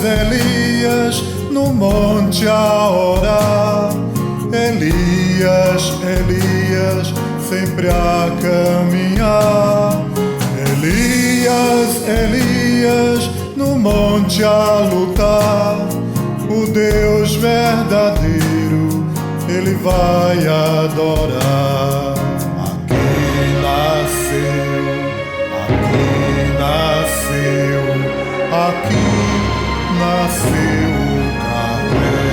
Elias no monte a orar. Elias, Elias, sempre a caminhar. Elias, Elias, no monte a lutar. O Deus verdadeiro ele vai adorar. Aqui nasceu, aqui nasceu, aqui nasceu o Carmelo.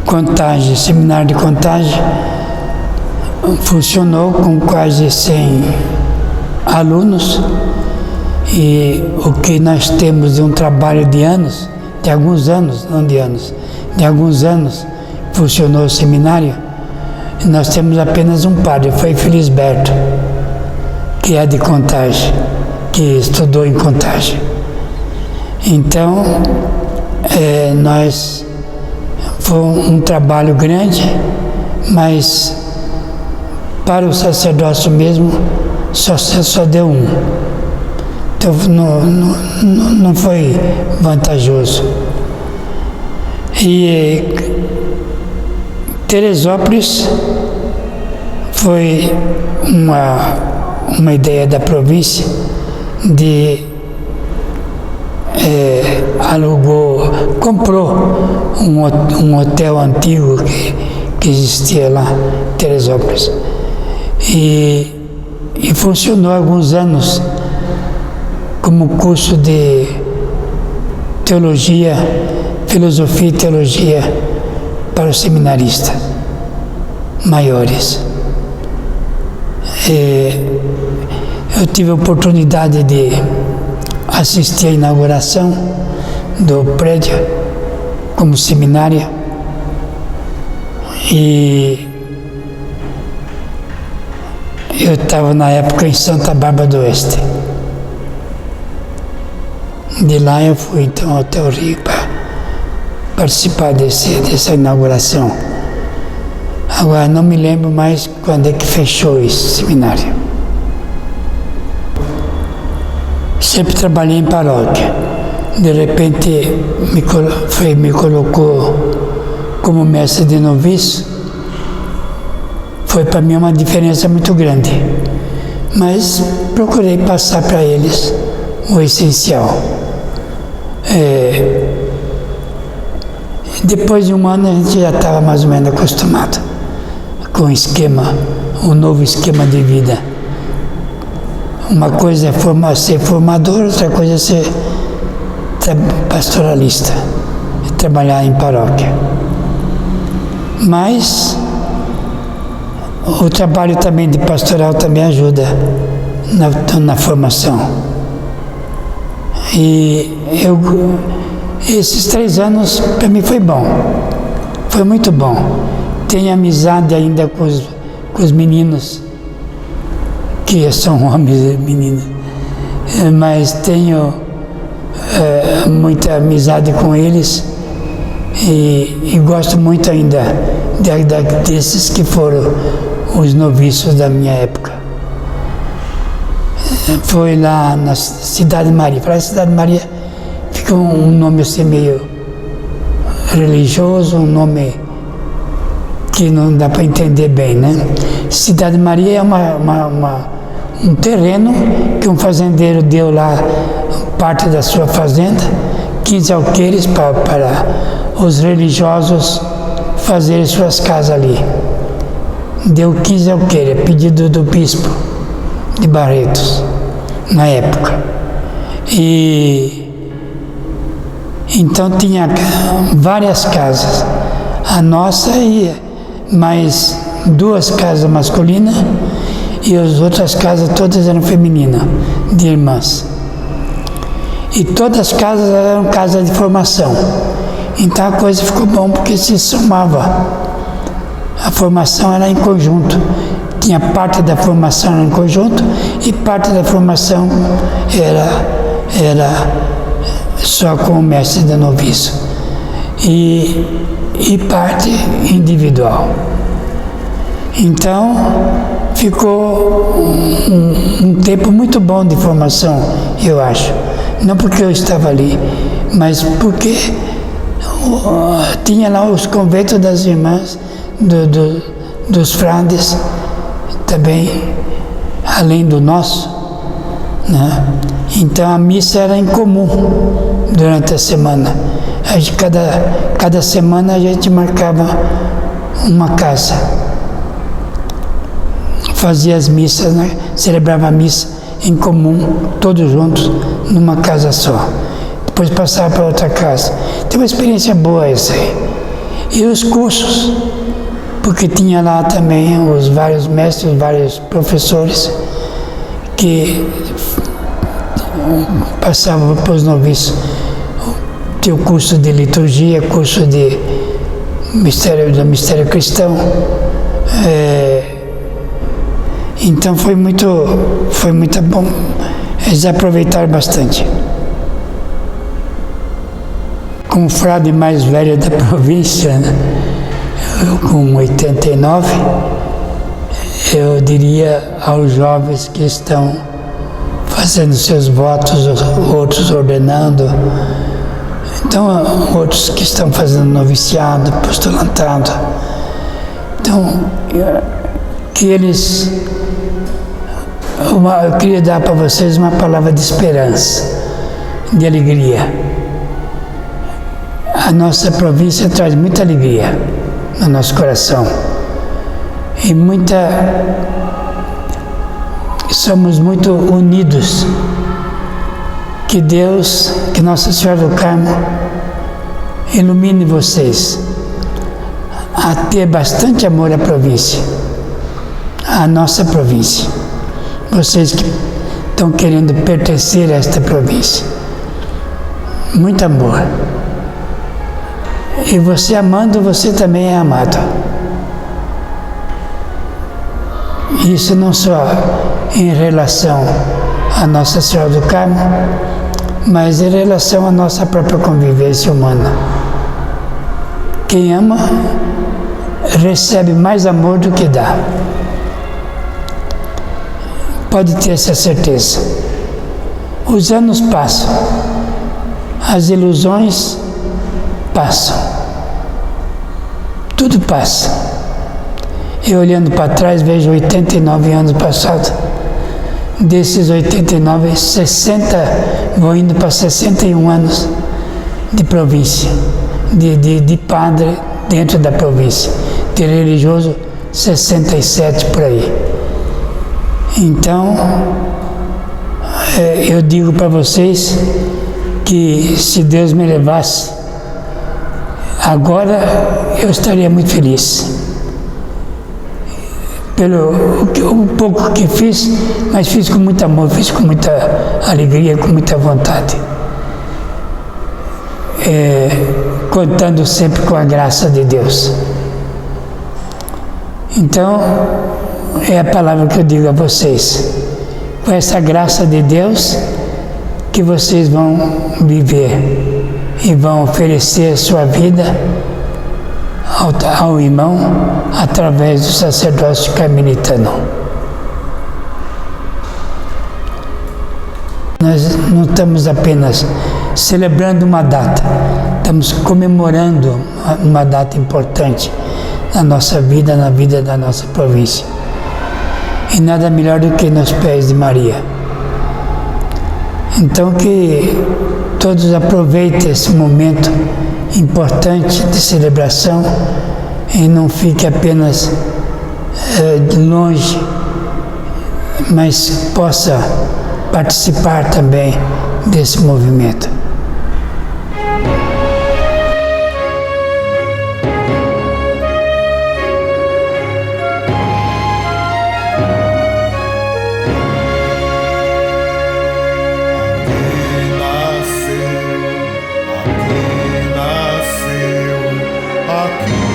Contagem, seminário de Contagem funcionou com quase 100 alunos, e o que nós temos de um trabalho de anos, de alguns anos, não de anos, de alguns anos funcionou o seminário. Nós temos apenas um padre, foi Felisberto, que é de Contagem, que estudou em Contagem. Então, foi um trabalho grande, mas para o sacerdócio mesmo só deu um. Então não foi vantajoso. E Teresópolis foi uma ideia da província comprou um hotel antigo que existia lá, Teresópolis, e funcionou alguns anos como curso de teologia, filosofia e teologia para os seminaristas maiores. Eu tive a oportunidade de assistir à inauguração do prédio como seminário, e eu estava na época em Santa Bárbara do Oeste. De lá eu fui então até o Rio para participar dessa inauguração. Agora não me lembro mais quando é que fechou esse seminário. Sempre trabalhei em paróquia. De repente me colocou como mestre de noviço. Foi para mim uma diferença muito grande, mas procurei passar para eles o essencial. Depois de um ano a gente já estava mais ou menos acostumado com o novo esquema de vida. Uma coisa é ser formador, outra coisa é ser pastoralista, trabalhar em paróquia. Mas o trabalho também de pastoral também ajuda na formação. E esses 3 anos para mim foi bom, foi muito bom. Tenho amizade ainda com os meninos, que são homens e meninas, mas tenho muita amizade com eles, e gosto muito ainda desses que foram os noviços da minha época. Foi lá na Cidade Maria. Para a Cidade Maria fica um nome assim meio religioso, um nome que não dá para entender bem, né? Cidade Maria é um terreno que um fazendeiro deu lá parte da sua fazenda, 15 alqueires para os religiosos fazerem suas casas ali. Deu 15 alqueires, pedido do bispo de Barretos, na época. E então tinha várias casas, a nossa e mais 2 casas masculinas, e as outras casas todas eram femininas, de irmãs. E todas as casas eram casas de formação. Então a coisa ficou bom porque se somava. A formação era em conjunto. Tinha parte da formação em conjunto e parte da formação era só com o mestre de noviço. E parte individual. Então, ficou um tempo muito bom de formação, eu acho. Não porque eu estava ali, mas porque tinha lá os conventos das irmãs, dos frades, também, além do nosso, né? Então a missa era em comum durante a semana. Cada semana a gente marcava uma casa, fazia as missas, né? Celebrava a missa em comum, todos juntos, numa casa só. Depois passava para outra casa. Tem uma experiência boa essa aí. E os cursos, porque tinha lá também os vários mestres, vários professores que passavam para os noviços. Tinha o curso de liturgia, curso de do mistério cristão. Então foi muito bom. Eles aproveitaram bastante. Como frade mais velho da província, né? Eu, com 89, eu diria aos jovens que estão fazendo seus votos, outros ordenando, então outros que estão fazendo noviciado, postulantado, então que eles, eu queria dar para vocês uma palavra de esperança, de alegria. A nossa província traz muita alegria no nosso coração e somos muito unidos. Que Deus, que Nossa Senhora do Carmo ilumine vocês a ter bastante amor à província, à nossa província. Vocês que estão querendo pertencer a esta província. Muito amor. E você amando, você também é amado. Isso não só em relação a Nossa Senhora do Carmo, mas em relação à nossa própria convivência humana. Quem ama recebe mais amor do que dá. Pode ter essa certeza. Os anos passam, as ilusões passam, tudo passa. Eu olhando para trás vejo 89 anos passados. Desses 89, 60 vão indo para 61 anos de província, de padre dentro da província, de religioso 67 por aí. Então, eu digo para vocês que se Deus me levasse, agora eu estaria muito feliz. Pelo um pouco que fiz, mas fiz com muito amor, fiz com muita alegria, com muita vontade. Contando sempre com a graça de Deus. Então, é a palavra que eu digo a vocês. Com essa graça de Deus, que vocês vão viver e vão oferecer a sua vida ao irmão através do sacerdócio carmelitano. Nós não estamos apenas celebrando uma data, estamos comemorando uma data importante na nossa vida, na vida da nossa província. E nada melhor do que nos pés de Maria. Então que todos aproveitem esse momento importante de celebração e não fique apenas de longe, mas possa participar também desse movimento. Aqui